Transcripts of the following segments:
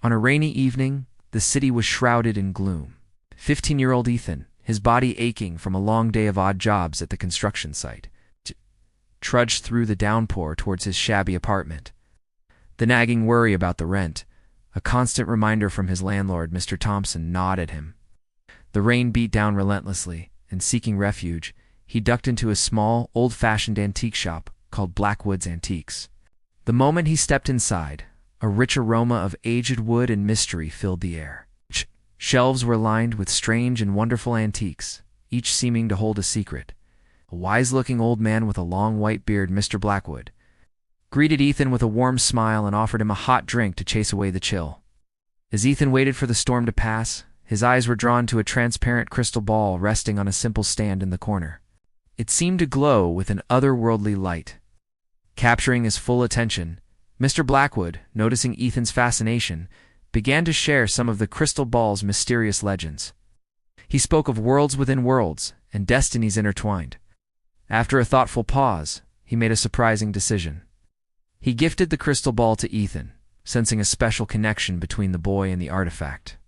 On a rainy evening, the city was shrouded in gloom. 15-year-old Ethan, his body aching from a long day of odd jobs at the construction site, trudged through the downpour towards his shabby apartment. The nagging worry about the rent, a constant reminder from his landlord, Mr. Thompson, gnawed at him. The rain beat down relentlessly, and seeking refuge, he ducked into a small, old-fashioned antique shop called Blackwood's Antiques. The moment he stepped inside, a rich aroma of aged wood and mystery filled the air. Shelves were lined with strange and wonderful antiques, each seeming to hold a secret. A wise-looking old man with a long white beard, Mr. Blackwood, greeted Ethan with a warm smile and offered him a hot drink to chase away the chill. As Ethan waited for the storm to pass, his eyes were drawn to a transparent crystal ball resting on a simple stand in the corner. It seemed to glow with an otherworldly light. Capturing his full attention, Mr. Blackwood, noticing Ethan's fascination, began to share some of the crystal ball's mysterious legends. He spoke of worlds within worlds and destinies intertwined. After a thoughtful pause, he made a surprising decision. He gifted the crystal ball to Ethan, sensing a special connection between the boy and the artifact.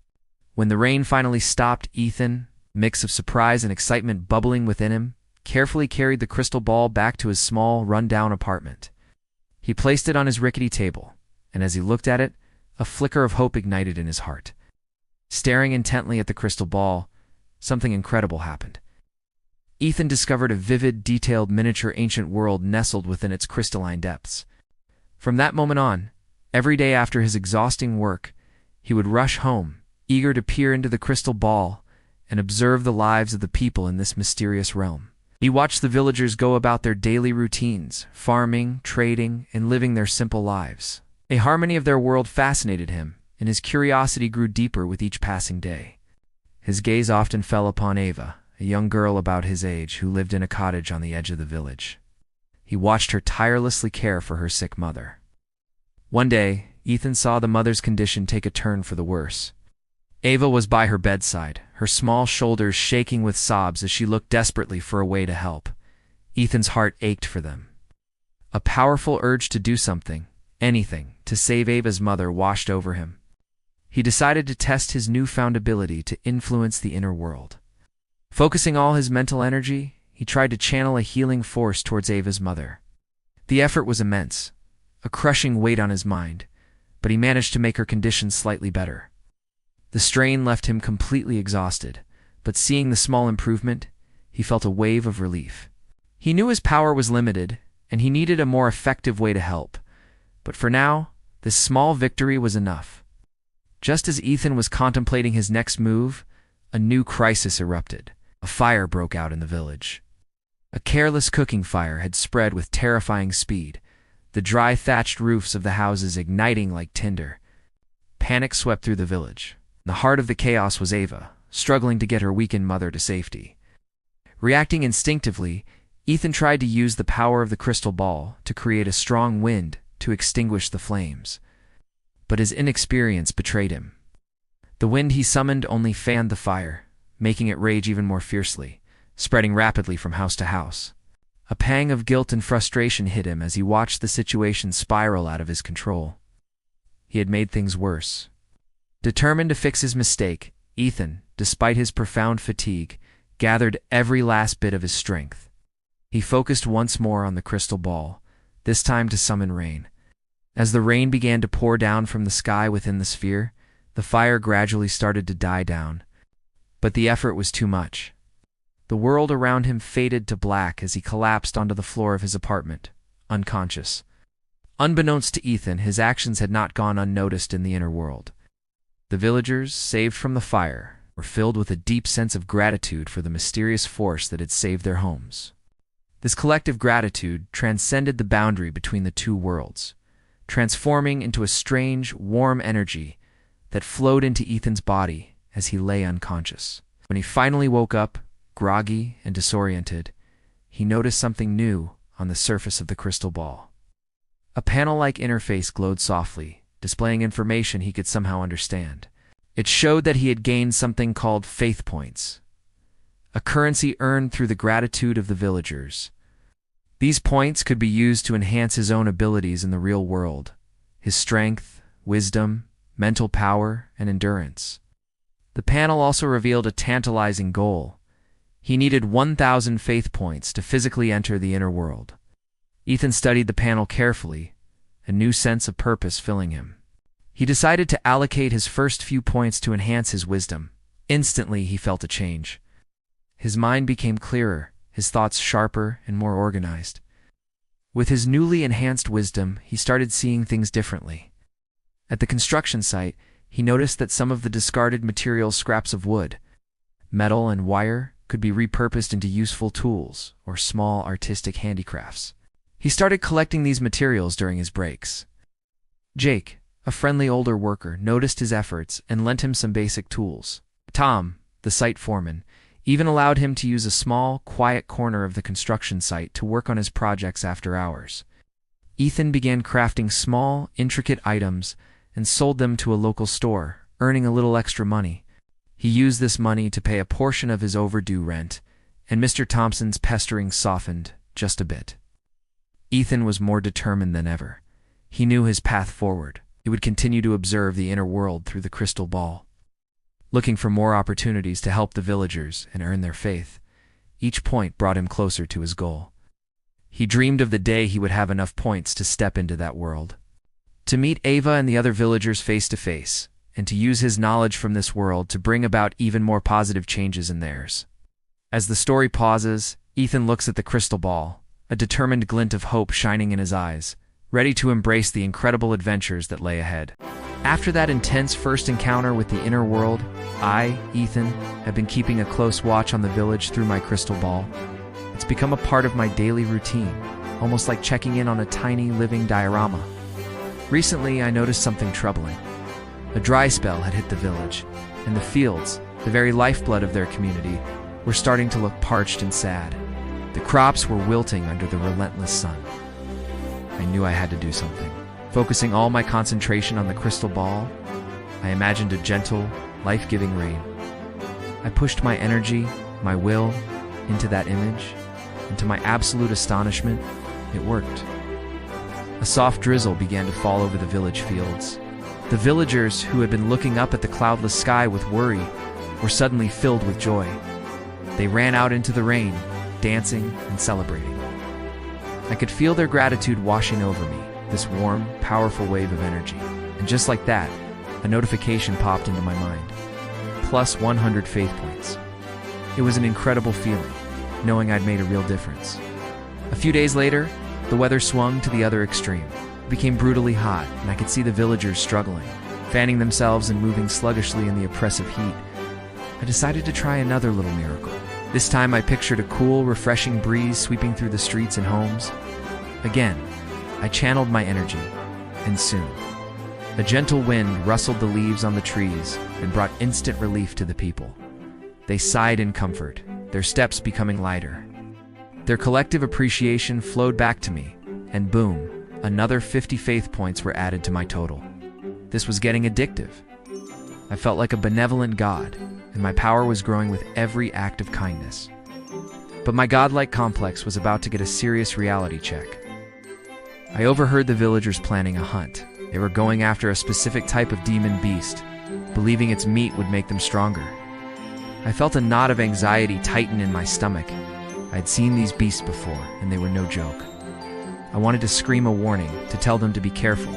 When the rain finally stopped, Ethan, a mix of surprise and excitement bubbling within him, carefully carried the crystal ball back to his small, run-down apartment. He placed it on his rickety table, and as he looked at it, a flicker of hope ignited in his heart. Staring intently at the crystal ball, something incredible happened. Ethan discovered a vivid, detailed miniature ancient world nestled within its crystalline depths. From that moment on, every day after his exhausting work, he would rush home, eager to peer into the crystal ball and observe the lives of the people in this mysterious realm. He watched the villagers go about their daily routines, farming, trading, and living their simple lives. A harmony of their world fascinated him, and his curiosity grew deeper with each passing day. His gaze often fell upon Ava, a young girl about his age who lived in a cottage on the edge of the village. He watched her tirelessly care for her sick mother. One day, Ethan saw the mother's condition take a turn for the worse. Ava was by her bedside, her small shoulders shaking with sobs as she looked desperately for a way to help. Ethan's heart ached for them. A powerful urge to do something, anything, to save Ava's mother washed over him. He decided to test his newfound ability to influence the inner world. Focusing all his mental energy, he tried to channel a healing force towards Ava's mother. The effort was immense, a crushing weight on his mind, but he managed to make her condition slightly better. The strain left him completely exhausted, but seeing the small improvement, he felt a wave of relief. He knew his power was limited, and he needed a more effective way to help. But for now, this small victory was enough. Just as Ethan was contemplating his next move, a new crisis erupted. A fire broke out in the village. A careless cooking fire had spread with terrifying speed, the dry thatched roofs of the houses igniting like tinder. Panic swept through the village. In the heart of the chaos was Ava, struggling to get her weakened mother to safety. Reacting instinctively, Ethan tried to use the power of the crystal ball to create a strong wind to extinguish the flames. But his inexperience betrayed him. The wind he summoned only fanned the fire, making it rage even more fiercely, spreading rapidly from house to house. A pang of guilt and frustration hit him as he watched the situation spiral out of his control. He had made things worse. Determined to fix his mistake, Ethan, despite his profound fatigue, gathered every last bit of his strength. He focused once more on the crystal ball, this time to summon rain. As the rain began to pour down from the sky within the sphere, the fire gradually started to die down. But the effort was too much. The world around him faded to black as he collapsed onto the floor of his apartment, unconscious. Unbeknownst to Ethan, his actions had not gone unnoticed in the inner world. The villagers, saved from the fire, were filled with a deep sense of gratitude for the mysterious force that had saved their homes. This collective gratitude transcended the boundary between the two worlds, transforming into a strange, warm energy that flowed into Ethan's body as he lay unconscious. When he finally woke up, groggy and disoriented, he noticed something new on the surface of the crystal ball. A panel-like interface glowed softly, displaying information he could somehow understand. It showed that he had gained something called faith points, a currency earned through the gratitude of the villagers. These points could be used to enhance his own abilities in the real world, his strength, wisdom, mental power, and endurance. The panel also revealed a tantalizing goal. He needed 1,000 faith points to physically enter the inner world. Ethan studied the panel carefully, a new sense of purpose filling him. He decided to allocate his first few points to enhance his wisdom. Instantly, he felt a change. His mind became clearer, his thoughts sharper and more organized. With his newly enhanced wisdom, he started seeing things differently. At the construction site, he noticed that some of the discarded materials, scraps of wood, metal, and wire, could be repurposed into useful tools or small artistic handicrafts. He started collecting these materials during his breaks. Jake, a friendly older worker, noticed his efforts and lent him some basic tools. Tom, the site foreman, even allowed him to use a small, quiet corner of the construction site to work on his projects after hours. Ethan began crafting small, intricate items and sold them to a local store, earning a little extra money. He used this money to pay a portion of his overdue rent, and Mr. Thompson's pestering softened just a bit. Ethan was more determined than ever. He knew his path forward. He would continue to observe the inner world through the crystal ball, looking for more opportunities to help the villagers and earn their faith. Each point brought him closer to his goal. He dreamed of the day he would have enough points to step into that world, to meet Ava and the other villagers face to face, and to use his knowledge from this world to bring about even more positive changes in theirs. As the story pauses, Ethan looks at the crystal ball, a determined glint of hope shining in his eyes, ready to embrace the incredible adventures that lay ahead. After that intense first encounter with the inner world, I, Ethan, have been keeping a close watch on the village through my crystal ball. It's become a part of my daily routine, almost like checking in on a tiny living diorama. Recently, I noticed something troubling. A dry spell had hit the village, and the fields, the very lifeblood of their community, were starting to look parched and sad. The crops were wilting under the relentless sun. I knew I had to do something. Focusing all my concentration on the crystal ball, I imagined a gentle, life-giving rain. I pushed my energy, my will, into that image, and to my absolute astonishment, it worked. A soft drizzle began to fall over the village fields. The villagers, who had been looking up at the cloudless sky with worry, were suddenly filled with joy. They ran out into the rain, dancing and celebrating. I could feel their gratitude washing over me, this warm, powerful wave of energy. And just like that, a notification popped into my mind. Plus 100 faith points. It was an incredible feeling, knowing I'd made a real difference. A few days later, the weather swung to the other extreme. It became brutally hot, and I could see the villagers struggling, fanning themselves and moving sluggishly in the oppressive heat. I decided to try another little miracle. This time I pictured a cool, refreshing breeze sweeping through the streets and homes. Again, I channeled my energy, and soon, a gentle wind rustled the leaves on the trees and brought instant relief to the people. They sighed in comfort, their steps becoming lighter. Their collective appreciation flowed back to me, and boom, another 50 faith points were added to my total. This was getting addictive. I felt like a benevolent god, and my power was growing with every act of kindness. But my godlike complex was about to get a serious reality check. I overheard the villagers planning a hunt. They were going after a specific type of demon beast, believing its meat would make them stronger. I felt a knot of anxiety tighten in my stomach. I had seen these beasts before, and they were no joke. I wanted to scream a warning, to tell them to be careful,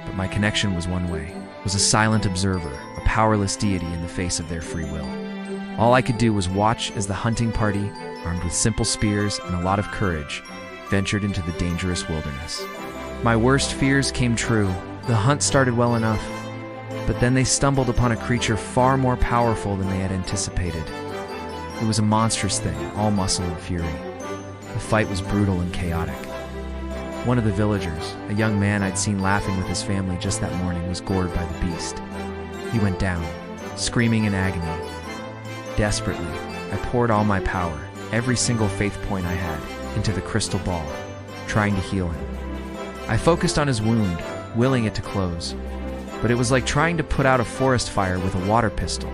but my connection was one way. I was a silent observer, a powerless deity in the face of their free will. All I could do was watch as the hunting party, armed with simple spears and a lot of courage, ventured into the dangerous wilderness. My worst fears came true. The hunt started well enough, but then they stumbled upon a creature far more powerful than they had anticipated. It was a monstrous thing, all muscle and fury. The fight was brutal and chaotic. One of the villagers, a young man I'd seen laughing with his family just that morning, was gored by the beast. He went down, screaming in agony. Desperately, I poured all my power, every single faith point I had, into the crystal ball, trying to heal him. I focused on his wound, willing it to close, but it was like trying to put out a forest fire with a water pistol.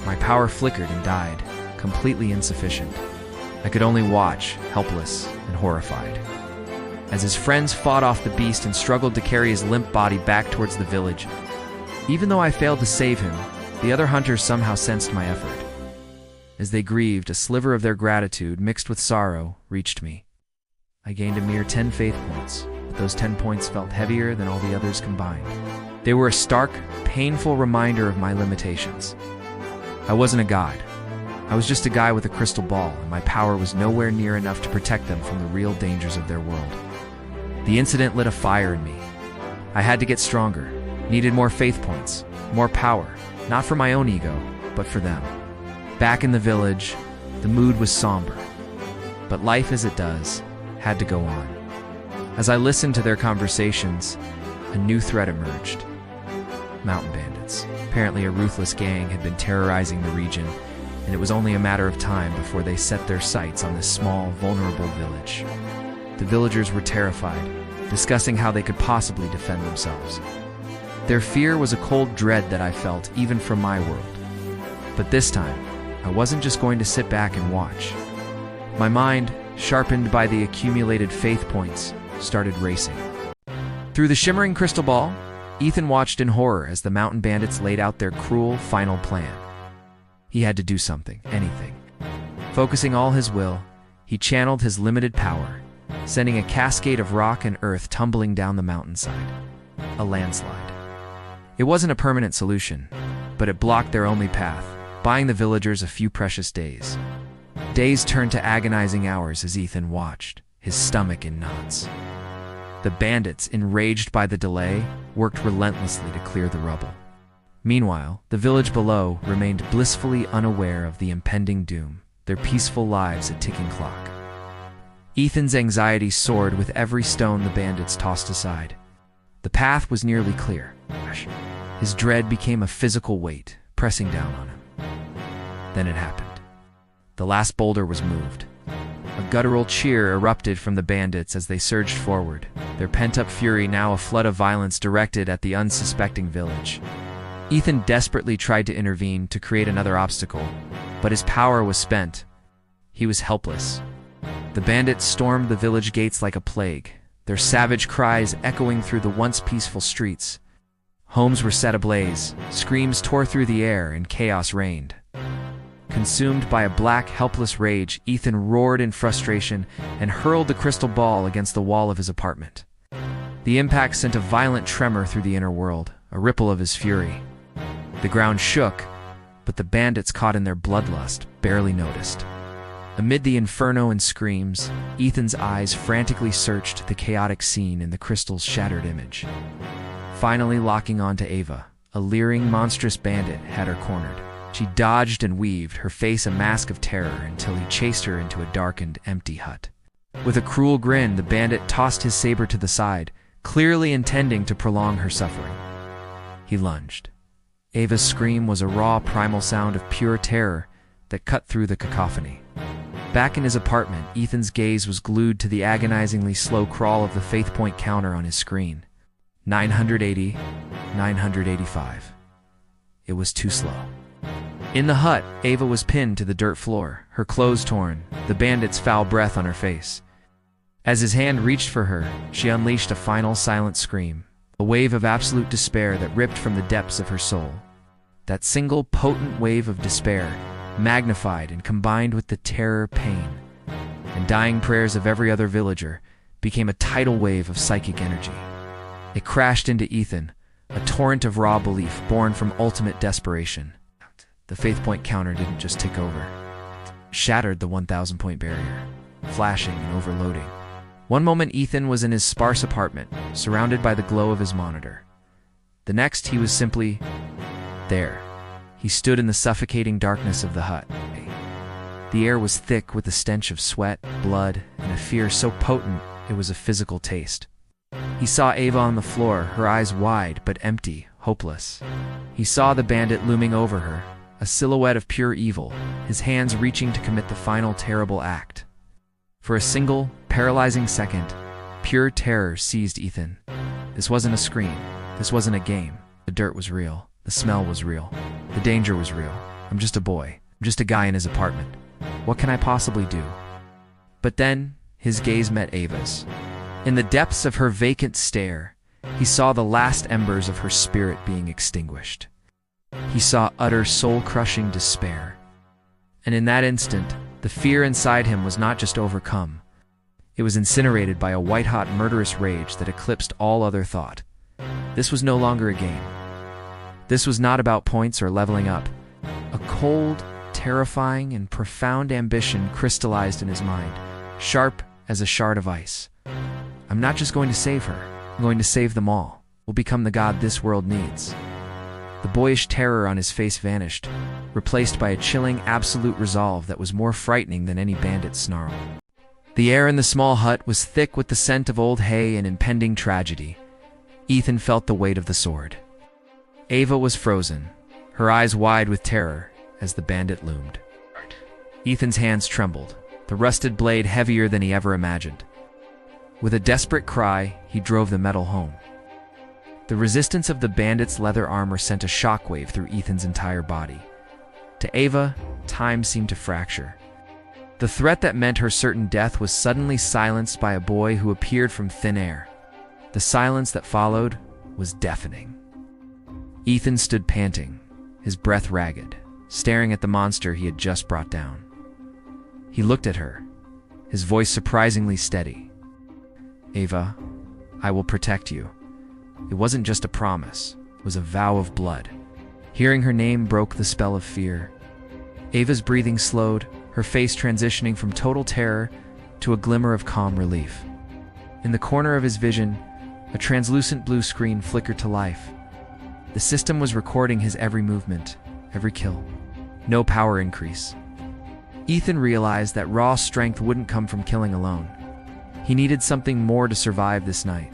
My power flickered and died, completely insufficient. I could only watch, helpless and horrified, as his friends fought off the beast and struggled to carry his limp body back towards the village. Even though I failed to save him, the other hunters somehow sensed my effort. As they grieved, a sliver of their gratitude, mixed with sorrow, reached me. I gained a mere 10 faith points, but those 10 points felt heavier than all the others combined. They were a stark, painful reminder of my limitations. I wasn't a god. I was just a guy with a crystal ball, and my power was nowhere near enough to protect them from the real dangers of their world. The incident lit a fire in me. I had to get stronger, needed more faith points, more power, not for my own ego, but for them. Back in the village, the mood was somber, but life as it does had to go on. As I listened to their conversations, a new threat emerged. Mountain bandits. Apparently a ruthless gang had been terrorizing the region, and it was only a matter of time before they set their sights on this small, vulnerable village. The villagers were terrified, discussing how they could possibly defend themselves. Their fear was a cold dread that I felt even from my world. But this time, I wasn't just going to sit back and watch. My mind, sharpened by the accumulated faith points, started racing. Through the shimmering crystal ball, Ethan watched in horror as the mountain bandits laid out their cruel, final plan. He had to do something, anything. Focusing all his will, he channeled his limited power, sending a cascade of rock and earth tumbling down the mountainside. A landslide. It wasn't a permanent solution, but it blocked their only path, buying the villagers a few precious days. Days turned to agonizing hours as Ethan watched, his stomach in knots. The bandits, enraged by the delay, worked relentlessly to clear the rubble. Meanwhile, the village below remained blissfully unaware of the impending doom, their peaceful lives a ticking clock. Ethan's anxiety soared with every stone the bandits tossed aside. The path was nearly clear. His dread became a physical weight, pressing down on him. Then it happened. The last boulder was moved. A guttural cheer erupted from the bandits as they surged forward, their pent-up fury now a flood of violence directed at the unsuspecting village. Ethan desperately tried to intervene to create another obstacle, but his power was spent. He was helpless. The bandits stormed the village gates like a plague, their savage cries echoing through the once peaceful streets. Homes were set ablaze, screams tore through the air, and chaos reigned. Consumed by a black, helpless rage, Ethan roared in frustration and hurled the crystal ball against the wall of his apartment. The impact sent a violent tremor through the inner world, a ripple of his fury. The ground shook, but the bandits caught in their bloodlust barely noticed. Amid the inferno and screams, Ethan's eyes frantically searched the chaotic scene in the crystal's shattered image. Finally locking onto Ava, a leering, monstrous bandit had her cornered. She dodged and weaved, her face a mask of terror, until he chased her into a darkened, empty hut. With a cruel grin, the bandit tossed his saber to the side, clearly intending to prolong her suffering. He lunged. Ava's scream was a raw, primal sound of pure terror that cut through the cacophony. Back in his apartment, Ethan's gaze was glued to the agonizingly slow crawl of the faith point counter on his screen. 980, 985. It was too slow. In the hut, Ava was pinned to the dirt floor, her clothes torn, the bandit's foul breath on her face. As his hand reached for her, she unleashed a final silent scream, a wave of absolute despair that ripped from the depths of her soul. That single potent wave of despair, magnified and combined with the terror, pain, and dying prayers of every other villager, became a tidal wave of psychic energy. It crashed into Ethan, a torrent of raw belief born from ultimate desperation. The faith point counter didn't just tick over. It shattered the 1,000-point barrier, flashing and overloading. One moment Ethan was in his sparse apartment, surrounded by the glow of his monitor. The next he was simply there. He stood in the suffocating darkness of the hut. The air was thick with the stench of sweat, blood, and a fear so potent it was a physical taste. He saw Ava on the floor, her eyes wide but empty, hopeless. He saw the bandit looming over her, a silhouette of pure evil, his hands reaching to commit the final terrible act. For a single, paralyzing second, pure terror seized Ethan. This wasn't a scream. This wasn't a game. The dirt was real. The smell was real. The danger was real. I'm just a boy. I'm just a guy in his apartment. What can I possibly do? But then, his gaze met Ava's. In the depths of her vacant stare, He saw the last embers of her spirit being extinguished. He saw utter soul-crushing despair. And in that instant, the fear inside him was not just overcome. It was incinerated by a white-hot murderous rage that eclipsed all other thought. This was no longer a game. This was not about points or leveling up. A cold, terrifying, and profound ambition crystallized in his mind, sharp as a shard of ice. I'm not just going to save her. I'm going to save them all. We'll become the god this world needs. The boyish terror on his face vanished, replaced by a chilling, absolute resolve that was more frightening than any bandit's snarl. The air in the small hut was thick with the scent of old hay and impending tragedy. Ethan felt the weight of the sword. Ava was frozen, her eyes wide with terror as the bandit loomed. Ethan's hands trembled, the rusted blade heavier than he ever imagined. With a desperate cry, he drove the metal home. The resistance of the bandit's leather armor sent a shockwave through Ethan's entire body. To Ava, time seemed to fracture. The threat that meant her certain death was suddenly silenced by a boy who appeared from thin air. The silence that followed was deafening. Ethan stood panting, his breath ragged, staring at the monster he had just brought down. He looked at her, his voice surprisingly steady. Ava, I will protect you. It wasn't just a promise, it was a vow of blood. Hearing her name broke the spell of fear. Ava's breathing slowed, her face transitioning from total terror to a glimmer of calm relief. In the corner of his vision, a translucent blue screen flickered to life. The system was recording his every movement, every kill. No power increase. Ethan realized that raw strength wouldn't come from killing alone. He needed something more to survive this night.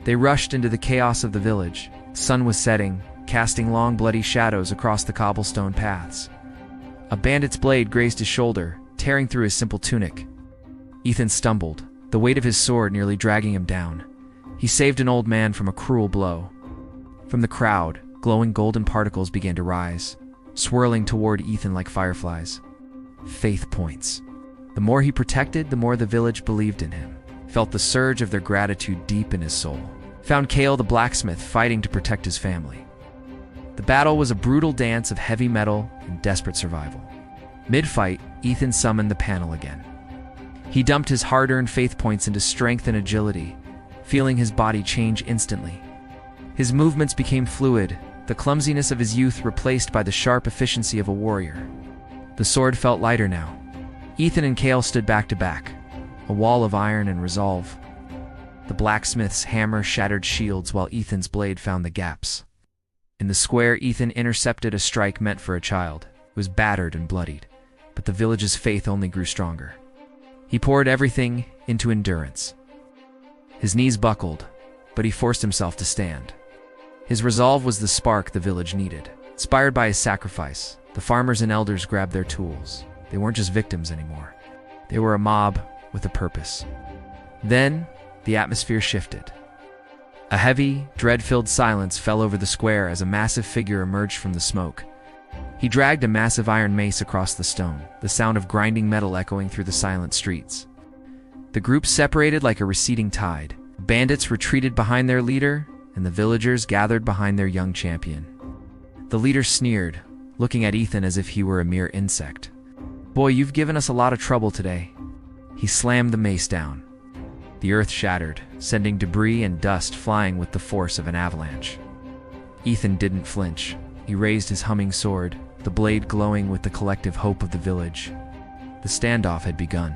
They rushed into the chaos of the village. The sun was setting, casting long bloody shadows across the cobblestone paths. A bandit's blade grazed his shoulder, tearing through his simple tunic. Ethan stumbled, the weight of his sword nearly dragging him down. He saved an old man from a cruel blow. From the crowd, glowing golden particles began to rise, swirling toward Ethan like fireflies. Faith points. The more he protected, the more the village believed in him, felt the surge of their gratitude deep in his soul. Found Kale the blacksmith fighting to protect his family. The battle was a brutal dance of heavy metal and desperate survival. Mid-fight, Ethan summoned the panel again. He dumped his hard-earned faith points into strength and agility, feeling his body change instantly. His movements became fluid, the clumsiness of his youth replaced by the sharp efficiency of a warrior. The sword felt lighter now. Ethan and Kale stood back to back, a wall of iron and resolve. The blacksmith's hammer shattered shields while Ethan's blade found the gaps. In the square, Ethan intercepted a strike meant for a child. It was battered and bloodied, but the village's faith only grew stronger. He poured everything into endurance. His knees buckled, but he forced himself to stand. His resolve was the spark the village needed. Inspired by his sacrifice, the farmers and elders grabbed their tools. They weren't just victims anymore. They were a mob with a purpose. Then, the atmosphere shifted. A heavy, dread-filled silence fell over the square as a massive figure emerged from the smoke. He dragged a massive iron mace across the stone, the sound of grinding metal echoing through the silent streets. The group separated like a receding tide. Bandits retreated behind their leader, and the villagers gathered behind their young champion. The leader sneered, looking at Ethan as if he were a mere insect. "Boy, you've given us a lot of trouble today." He slammed the mace down. The earth shattered, sending debris and dust flying with the force of an avalanche. Ethan didn't flinch. He raised his humming sword, the blade glowing with the collective hope of the village. The standoff had begun.